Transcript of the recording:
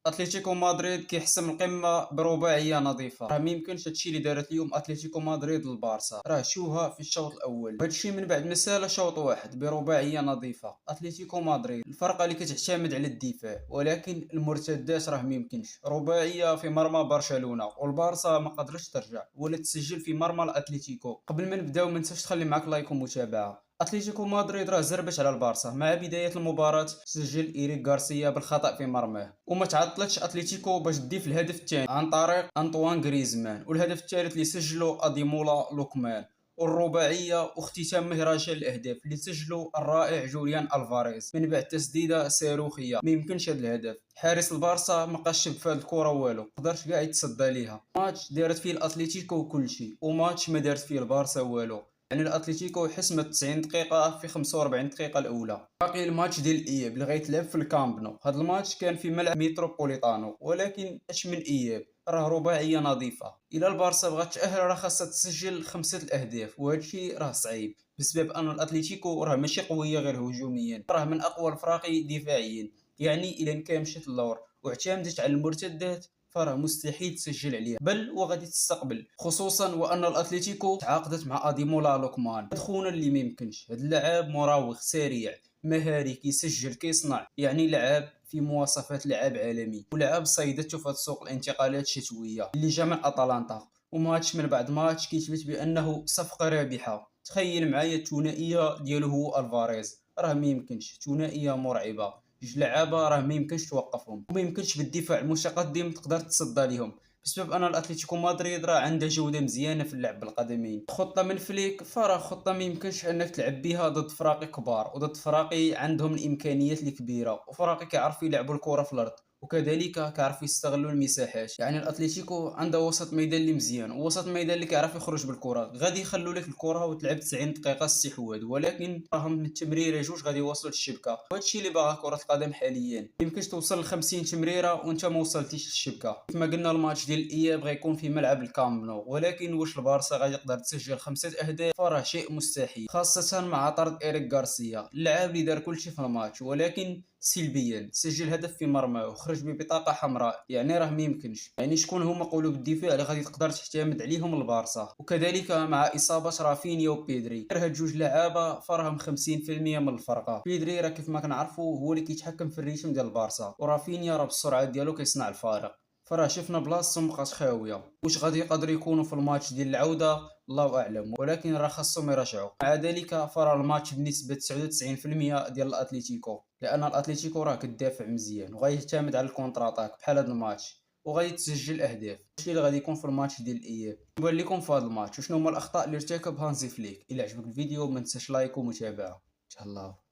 اتلتيكو مدريد كيحسم القمه برباعيه نظيفه. راه ميمكنش هادشي اللي دارت اليوم اتلتيكو مدريد للبارسا، راه شوها في الشوط الاول، وهادشي من بعد ما سال شوط واحد برباعيه نظيفه. اتلتيكو مدريد الفرقه اللي كتعتمد على الدفاع، ولكن المرتدات راه ميمكنش. رباعيه في مرمى برشلونه، والبارسا ما قدرتش ترجع ولا تسجل في مرمى الاتليتيكو. قبل ما نبداو ما تنساش تخلي معاك لايك ومتابعه. اتلتيكو مدريد راه زربت على البارسا. مع بدايه المباراه سجل ايريك غارسيا بالخطا في مرماه، وما تعطلتش اتلتيكو باش تضيف الهدف الثاني عن طريق انطوان غريزمان، والهدف الثالث اللي سجله اديمولا لوكمان، والرباعيه واختتام مهرجان الاهداف اللي سجلوا الرائع جوليان الفاريز من بعد تسديده صاروخيه. ما يمكنش هذا الهدف. حارس البارسا ما بقاش شب في هذه الكره والو، قدرش كاع يتصدى ليها. ماتش دارت فيه الاتليتيكو كلشي، وماتش ما دارت فيه البارسا والو. يعني الاتليتيكو حسمت 90 دقيقه في 45 دقيقه الاولى. باقي الماتش ديال الاياب اللي غيتلعب في الكامب نو. هذا الماتش كان في ملعب ميتروبوليتانو، ولكن اش من اياب راه رباعيه نظيفه. الى البارسا بغات تاهل راه خاصها تسجل 5 الاهداف، وهذا الشيء راه صعيب بسبب ان الاتليتيكو راه ماشي قويه غير هجوميا، راه من اقوى الفرق دفاعيا. يعني الا كان مشات اللور واعتمدت على المرتدات فراه مستحيل تسجل عليها، بل وغادي تستقبل، خصوصا وان الاتليتيكو تعاقدت مع اديمولا لوكمان. هاد خونا اللي ميمكنش، هاد اللاعب مراوغ سريع مهاري كيسجل كيصنع، يعني لعاب في مواصفات لعاب عالمي، ولعاب صيدته في سوق الانتقالات الشتويه اللي جا من اتلانتا. وماتش من بعد ماتش كيثبت بانه صفقه رابحه. تخيل معايا الثنائيه ديالو هو الفاريز، راه ميمكنش. ثنائيه مرعبه، جوج لعابه راه ميمكنش توقفهم، وميمكنش بالدفاع المتقدم تقدر تصدى ليهم، بسبب ان الاتليتيكو مدريد راه عندها جوده مزيانه في اللعب بالقدمين. خطه من فليك فراه خطه ميمكنش انك تلعب بها ضد فراقي كبار، وضد فراقي عندهم الامكانيات الكبيره، وفراقي كيعرفوا يلعبوا الكره في الارض، وكذلك كيعرفوا يستغلوا المساحات. يعني الاتليتيكو عنده وسط ميدان اللي مزيان، ووسط ميدان اللي كيعرف يخرج بالكره. غادي يخلوا لك الكره وتلعب 90 دقيقه استحواذ، ولكن راهم من التمريره جوج غادي يوصلوا للشبكه. وهادشي اللي باغا كره القدم حاليا، يمكنش توصل ل 50 تمريره وانت ما وصلتيش للشبكه. كما قلنا الماتش ديال الاياب غيكون في ملعب الكامب نو، ولكن واش البارسا غادي يقدر تسجل 5 اهداف؟ فراه شيء مستحيل، خاصه مع طرد ايريك غارسيا، اللاعب اللي دار كلشي في الماتش ولكن سلبيا. سجل هدف في مرمى وخرج ببطاقه حمراء، يعني راه ميمكنش. يعني شكون هما قلوب الدفاع اللي غادي تقدر تعتمد عليهم البارسا؟ وكذلك مع اصابه رافينيا وبيدري، غير هاد جوج لعابه فراهم 50% من الفرقه. بيدري راه كيف ما كنعرفوا هو اللي كيتحكم في الريتم ديال البارسا، ورافينيا راه بالسرعه ديالو كيصنع الفارق. فراه شفنا بلاصتهم بقات خاويه. واش غادي يقدروا يكونوا في الماتش ديال العوده؟ الله اعلم، ولكن راه خاصهم يرجعوا. مع ذلك فراه الماتش بنسبه 99% ديال الاتليتيكو، لان الاتليتيكو راه كتدافع مزيان وغيعتمد على الكونتر اتاك بحال هذا الماتش، وغادي تسجل اهداف. الشيء اللي غادي يكون في الماتش ديال الاياب. نبان لكم في هذا الماتش وشنو هما الاخطاء اللي ارتكب هانزي فليك. الى عجبك الفيديو ما تنساش لايك ومتابعه. تهلاو.